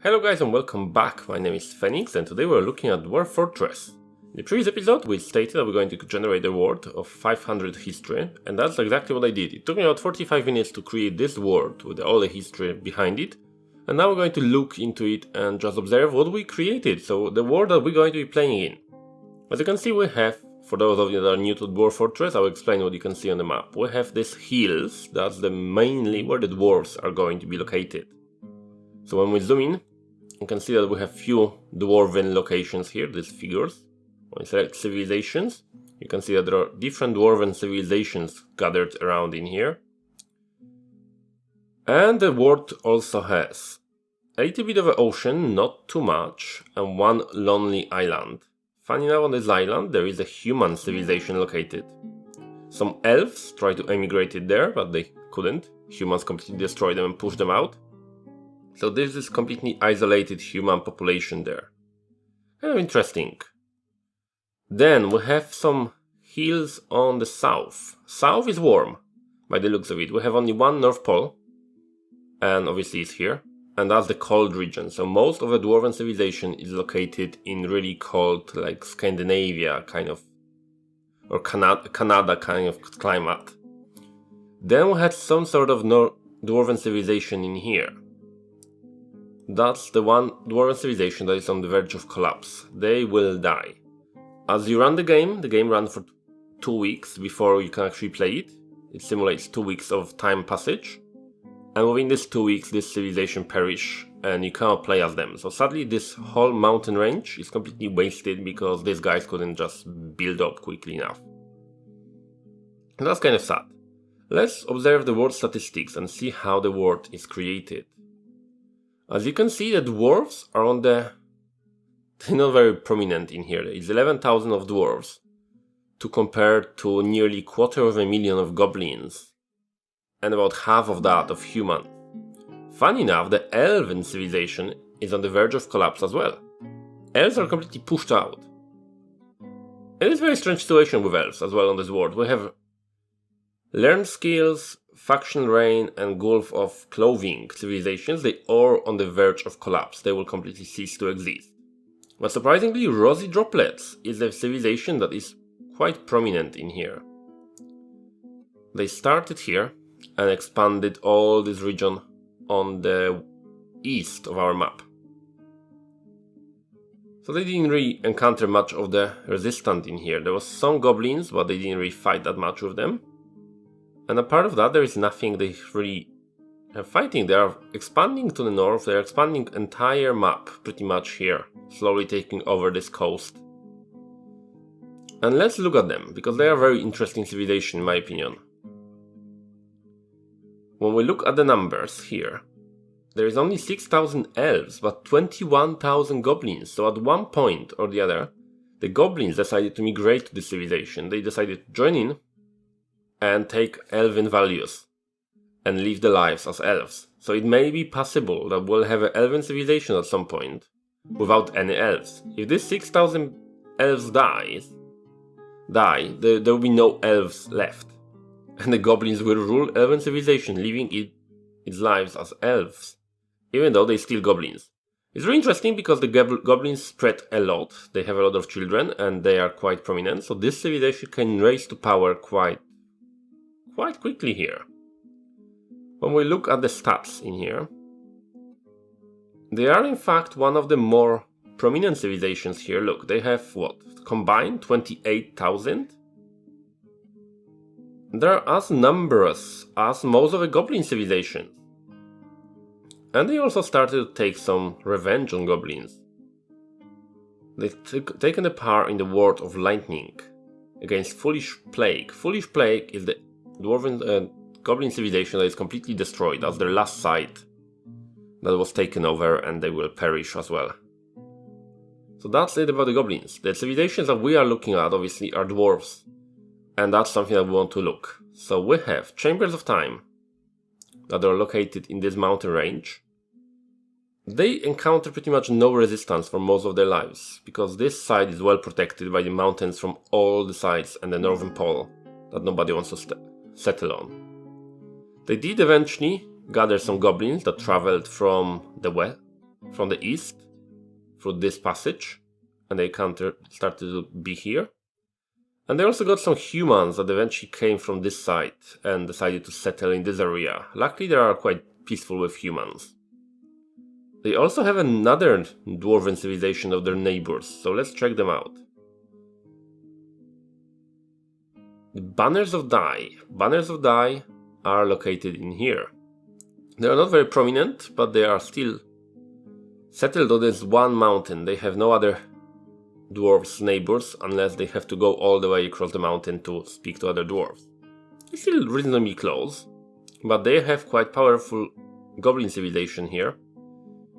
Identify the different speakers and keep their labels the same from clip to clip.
Speaker 1: Hello guys and welcome back, my name is Phoenix and today we're looking at Dwarf Fortress. In the previous episode we stated that we're going to generate a world of 500 history, and that's exactly what I did. It took me about 45 minutes to create this world with all the history behind it, and now we're going to look into it and just observe what we created, so the world that we're going to be playing in. As you can see, we have, for those of you that are new to Dwarf Fortress, I'll explain what you can see on the map. We have these hills, that's mainly where the dwarves are going to be located. So when we zoom in, you can see that we have few dwarven locations here, these figures. When we select civilizations, you can see that there are different dwarven civilizations gathered around in here. And the world also has a little bit of an ocean, not too much, and one lonely island. Funny enough, on this island there is a human civilization located. Some elves tried to emigrate it there, but they couldn't. Humans completely destroyed them and pushed them out. So there's this completely isolated human population there. Kind of interesting. Then we have some hills on the south. South is warm, by the looks of it. We have only one North Pole, and obviously it's here. And that's the cold region. So most of the dwarven civilization is located in really cold, like Scandinavia kind of, or Canada kind of climate. Then we had some sort of dwarven civilization in here. That's the one dwarven civilization that is on the verge of collapse. They will die. As you run the game runs for 2 weeks before you can actually play it. It simulates 2 weeks of time passage. And within these 2 weeks, this civilization perish and you cannot play as them. So sadly, this whole mountain range is completely wasted because these guys couldn't just build up quickly enough. And that's kind of sad. Let's observe the world statistics and see how the world is created. As you can see, the dwarves are they're not very prominent in here. It's 11,000 of dwarves to compare to nearly 250,000 of goblins and about half of that of humans. Funny enough, the elven civilization is on the verge of collapse as well. Elves are completely pushed out. It is a very strange situation with elves as well on this world. We have learned skills, faction reign and gulf of clothing civilizations. They are on the verge of collapse. They will completely cease to exist. But surprisingly, rosy droplets is a civilization that is quite prominent in here. They started here and expanded all this region on the east of our map. So they didn't really encounter much of the resistance in here. There was some goblins, but they didn't really fight that much with them. And apart of that, there is nothing they really are fighting. They are expanding to the north, they are expanding entire map pretty much here, slowly taking over this coast. And let's look at them, because they are a very interesting civilization in my opinion. When we look at the numbers here, there is only 6,000 elves, but 21,000 goblins. So at one point or the other, the goblins decided to migrate to this civilization. They decided to join in and take elven values and live their lives as elves. So it may be possible that we'll have an elven civilization at some point without any elves. If these 6,000 elves die, there will be no elves left. And the goblins will rule elven civilization, living its lives as elves, even though they're still goblins. It's really interesting because the goblins spread a lot. They have a lot of children and they are quite prominent. So this civilization can rise to power quite quickly here. When we look at the stats in here, they are in fact one of the more prominent civilizations here. Look, they have what? Combined 28,000? They're as numerous as most of the goblin civilizations. And they also started to take some revenge on goblins. They've taken the power in the world of lightning against Foolish Plague. Foolish Plague is the dwarven goblin civilization that is completely destroyed. That's their last site that was taken over and they will perish as well. So that's it about the goblins. The civilizations that we are looking at obviously are dwarves. And that's something that we want to look. So we have Chambers of Time that are located in this mountain range. They encounter pretty much no resistance for most of their lives, because this side is well protected by the mountains from all the sides and the northern pole that nobody wants to settle on. They did eventually gather some goblins that traveled from the from the east through this passage, and they started to be here. And they also got some humans that eventually came from this side and decided to settle in this area. Luckily, they are quite peaceful with humans. They also have another dwarven civilization of their neighbors, so let's check them out. The Banners of Dai. Banners of Dai are located in here. They are not very prominent, but they are still settled on this one mountain. They have no other dwarves neighbors unless they have to go all the way across the mountain to speak to other dwarves. It's still reasonably close, but they have quite powerful goblin civilization here.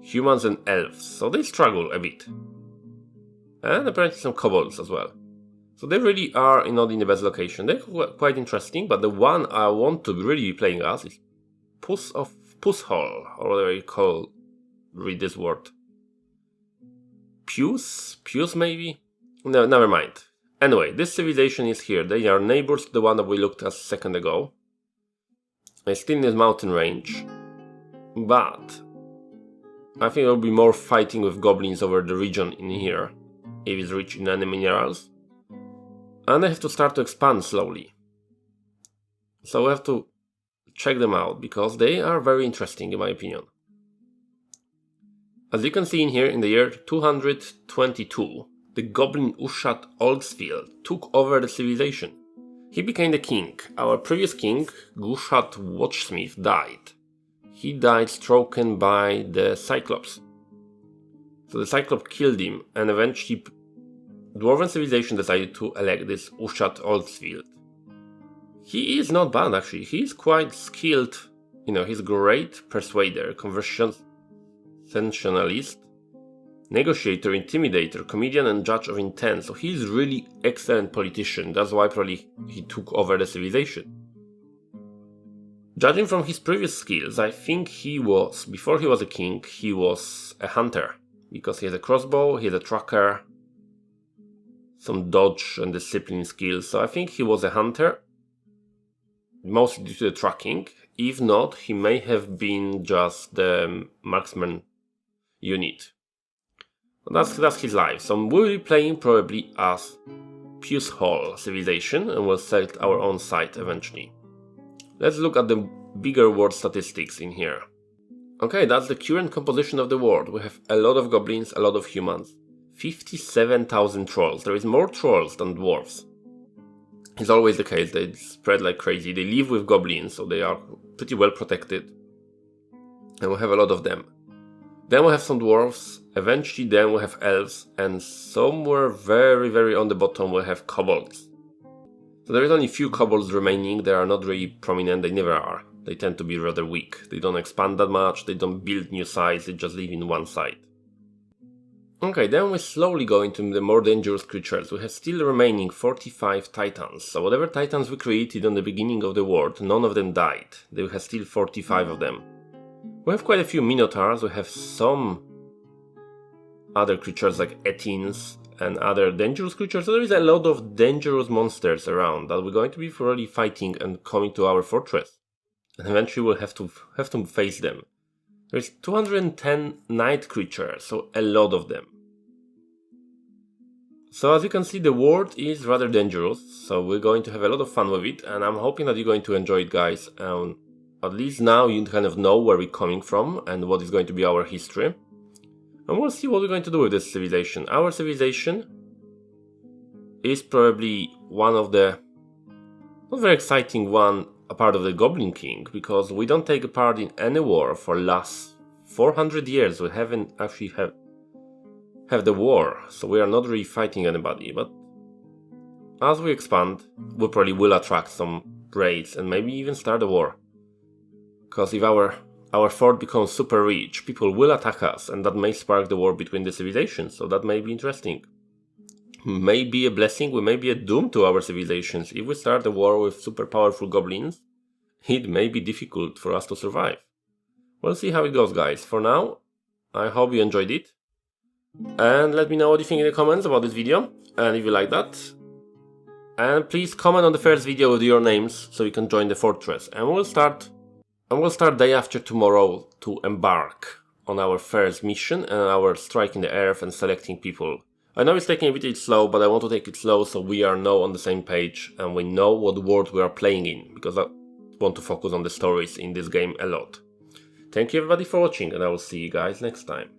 Speaker 1: Humans and elves, so they struggle a bit. And apparently some kobolds as well. So they really are not in the best location. They're quite interesting, but the one I want to really be playing as is Pusshol, or whatever you read this word. Puce maybe? No, never mind. Anyway, this civilization is here. They are neighbors to the one that we looked at a second ago. It's still in this mountain range. But I think there will be more fighting with goblins over the region in here, if it's rich in any minerals. And I have to start to expand slowly. So we have to check them out, because they are very interesting in my opinion. As you can see in here, in the year 222, the goblin Ushat Oldsfield took over the civilization. He became the king. Our previous king, Gushat Watchsmith, died. He died stricken by the Cyclops. So the Cyclops killed him, and eventually Dwarven civilization decided to elect this Ushat Oldsfield. He is not bad actually, he is quite skilled, he's a great persuader, conversationalist, negotiator, intimidator, comedian and judge of intent, so he's really excellent politician, that's why probably he took over the civilization. Judging from his previous skills, I think before he was a king, he was a hunter, because he has a crossbow, he has a tracker, some dodge and discipline skills, so I think he was a hunter, mostly due to the tracking. If not, he may have been just the marksman unit. But that's his life, so we'll be playing probably as Pusshol civilization, and we'll select our own site eventually. Let's look at the bigger world statistics in here. Okay, that's the current composition of the world. We have a lot of goblins, a lot of humans. 57,000 trolls. There is more trolls than dwarves. It's always the case, they spread like crazy. They live with goblins, so they are pretty well protected. And we have a lot of them. Then we have some dwarves, eventually then we have elves, and somewhere very, very on the bottom we have kobolds. So there is only a few kobolds remaining, they are not really prominent, they never are. They tend to be rather weak. They don't expand that much, they don't build new sites, they just live in one site. Okay, then we slowly go into the more dangerous creatures. We have still remaining 45 titans. So whatever titans we created on the beginning of the world, none of them died. They have still 45 of them. We have quite a few minotaurs, we have some other creatures like etins and other dangerous creatures. So there is a lot of dangerous monsters around that we're going to be thoroughly fighting and coming to our fortress. And eventually we'll have to face them. There's 210 night creatures, so a lot of them. So as you can see, the world is rather dangerous, so we're going to have a lot of fun with it, and I'm hoping that you're going to enjoy it, guys. At least now you kind of know where we're coming from and what is going to be our history. And we'll see what we're going to do with this civilization. Our civilization is probably one of the not very exciting one, a part of the Goblin King, because we don't take a part in any war for last 400 years. We haven't actually have the war, so we are not really fighting anybody. But as we expand, we probably will attract some raids and maybe even start a war. Because if our fort becomes super rich, people will attack us, and that may spark the war between the civilizations. So that may be interesting. May be a blessing, we may be a doom to our civilizations. If we start a war with super powerful goblins, it may be difficult for us to survive. We'll see how it goes, guys. For now, I hope you enjoyed it. And let me know what you think in the comments about this video, and if you like that. And please comment on the first video with your names so you can join the fortress. And we'll start day after tomorrow to embark on our first mission and our striking the earth and selecting people. I know it's taking a bit slow, but I want to take it slow so we are now on the same page and we know what world we are playing in, because I want to focus on the stories in this game a lot. Thank you everybody for watching, and I will see you guys next time.